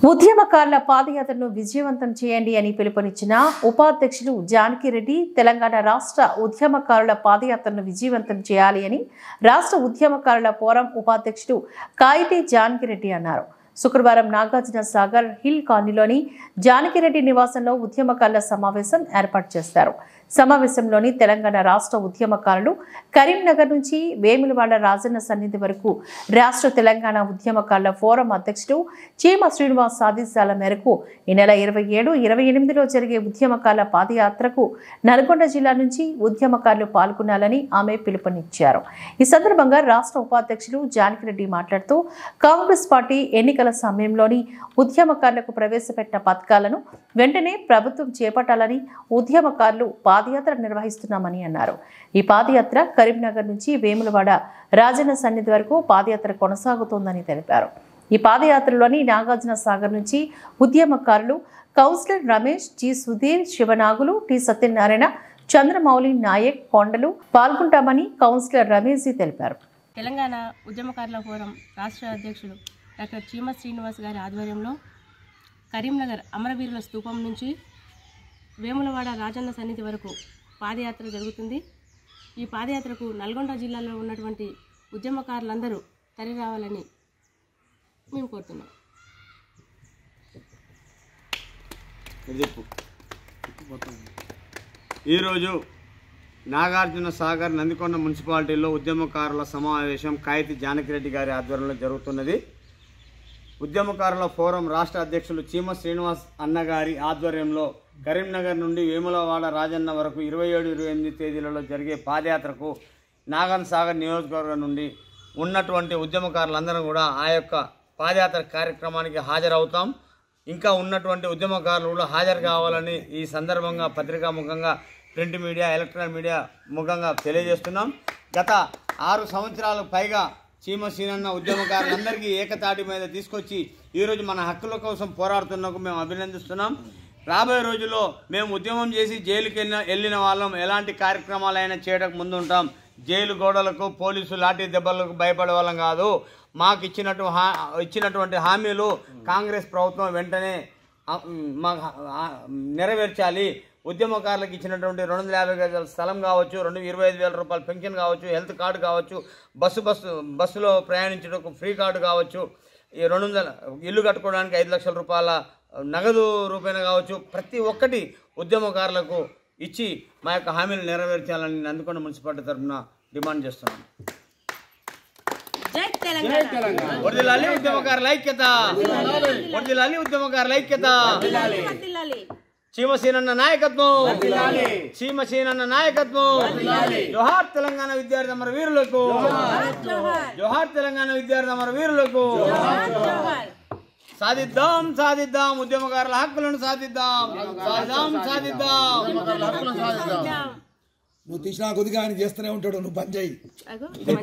ఉద్యమకారుల పాదయాత్రను విజయవంతం చేయండి అని పిలుపునిచ్చిన ఉపాధ్యక్షులు జానకి రెడ్డి తెలంగాణ రాష్ట్ర ఉద్యమకారుల పాదయాత్రను విజయవంతం చేయాలి అని రాష్ట్ర ఉద్యమకారుల ఫోరం ఉపాధ్యక్షులు కాయిటి జానకి రెడ్డి అన్నారు. శుక్రవారం నాగార్జున సాగర్ హిల్ కాలనీలోని జానకిరెడ్డి నివాసంలో ఉద్యమకారుల సమావేశం ఏర్పాటు చేశారు. సమావేశంలోని తెలంగాణ రాష్ట్ర ఉద్యమకారులు కరీంనగర్ నుంచి వేములవాడ రాజన్న సన్నిధి వరకు రాష్ట్ర తెలంగాణ ఉద్యమకారుల ఫోరం అధ్యక్షుడు చీమ శ్రీనివాస్ ఆదేశాల మేరకు ఈ నెల 27, 28లో జరిగే ఉద్యమకారుల పాదయాత్రకు నల్గొండ జిల్లా నుంచి ఉద్యమకారులు పాల్గొనాలని ఆమె పిలుపునిచ్చారు. ఈ సందర్భంగా రాష్ట్ర ఉపాధ్యక్షులు జానకిరెడ్డి మాట్లాడుతూ కాంగ్రెస్ పార్టీ ఎన్నికల సమయంలోని ఉద్యమకారులకు ప్రవేశపెట్టిన పథకాలను వెంటనే ప్రభుత్వం చేపట్టాలని ఉద్యమకారులు పాదయాత్ర నిర్వహిస్తున్నామని అన్నారు. ఈ పాదయాత్ర కరీంనగర్ నుంచి వేములవాడ రాజన్న సన్నిధి వరకు పాదయాత్ర కొనసాగుతోందని తెలిపారు. ఈ పాదయాత్రలోని నాగార్జున సాగర్ నుంచి ఉద్యమకారులు councillor Ramesh, G Sudheer, Sivanagulu, T Satyanarayana, Chandramouli Naik, Kondalu పాల్గొంటామని కౌన్సిలర్ రమేష్ తెలిపారు. తెలంగాణ ఉద్యమకారుల ఫోరం రాష్ట్ర అధ్యక్షుడు డాక్టర్ చీమ శ్రీనివాస్ గారి ఆధ్వర్యంలో కరీంనగర్ అమరవీరుల స్తూపం నుంచి వేములవాడ రాజన్న సన్నిధి వరకు పాదయాత్ర జరుగుతుంది. ఈ పాదయాత్రకు నల్గొండ జిల్లాలో ఉన్నటువంటి ఉద్యమకారులందరూ తరలి రావాలని మేము కోరుతున్నాం. ఈరోజు నాగార్జున సాగర్ నందికొండ మున్సిపాలిటీలో ఉద్యమకారుల సమావేశం కాయితి జానకిరెడ్డి గారి ఆధ్వర్యంలో జరుగుతున్నది. ఉద్యమకారుల ఫోరం రాష్ట్ర అధ్యక్షులు చీమ శ్రీనివాస్ అన్నగారి ఆధ్వర్యంలో కరీంనగర్ నుండి వేములవాడ రాజన్న వరకు 27, 28 తేదీలలో జరిగే పాదయాత్రకు నాగార్జున సాగర్ నియోజకవర్గం నుండి ఉన్నటువంటి ఉద్యమకారులందరూ కూడా ఆ యొక్క పాదయాత్ర కార్యక్రమానికి హాజరవుతాం. ఇంకా ఉన్నటువంటి ఉద్యమకారులు కూడా హాజరు కావాలని ఈ సందర్భంగా పత్రికాముఖంగా, ప్రింట్ మీడియా, ఎలక్ట్రానిక్ మీడియా ముఖంగా తెలియజేస్తున్నాం. గత 6 సంవత్సరాలు పైగా చీమ శ్రీనన్న ఉద్యమకారులందరికీ ఏకతాటి మీద తీసుకొచ్చి ఈరోజు మన హక్కుల కోసం పోరాడుతున్నందుకు మేము అభినందిస్తున్నాం. రాబోయే రోజుల్లో మేము ఉద్యమం చేసి జైలుకి వెళ్ళిన వాళ్ళం ఎలాంటి కార్యక్రమాలైనా చేయడానికి ముందుంటాం. జైలు గోడలకు, పోలీసు లాఠీ దెబ్బలకు భయపడే వాళ్ళం కాదు. మాకు ఇచ్చినటువంటి హామీలు కాంగ్రెస్ ప్రభుత్వం వెంటనే నెరవేర్చాలి. ఉద్యమకారులకు ఇచ్చినటువంటి 250 గజాల స్థలం కావచ్చు, 25,000 రూపాయల పెన్షన్ కావచ్చు, హెల్త్ కార్డు కావచ్చు, బస్సులో ప్రయాణించడానికి ఫ్రీ కార్డు కావచ్చు, ఈ 200 ఇల్లు కట్టుకోవడానికి 5 లక్షల రూపాయల నగదు రూపాయన కావచ్చు, ప్రతి ఒక్కటి ఉద్యమకారులకు ఇచ్చి మా యొక్క హామీలు నెరవేర్చాలని నందికొండ మున్సిపాలిటీ తరఫున డిమాండ్ చేస్తున్నాం. వర్ధిల్లాలి ఉద్యమకారుల ఐక్యత, వర్ధిల్లాలి ఉద్యమకారుల ఐక్యత. చీమసేనన్న నాయకత్వం, చీమసేనన్న నాయకత్వం. జోహార్ తెలంగాణ విద్యార్థి అమర వీరులకు, జోహార్ తెలంగాణ విద్యార్థి అమర వీరులకు. సాధిద్దాం, సాధిద్దాం ఉద్యమకారుల హక్కులను సాధిద్దాం, సాధిద్దాం. నువ్వు తీసినా కొద్దిగా ఆయన చేస్తూనే ఉంటాడు, నువ్వు పని చేయి.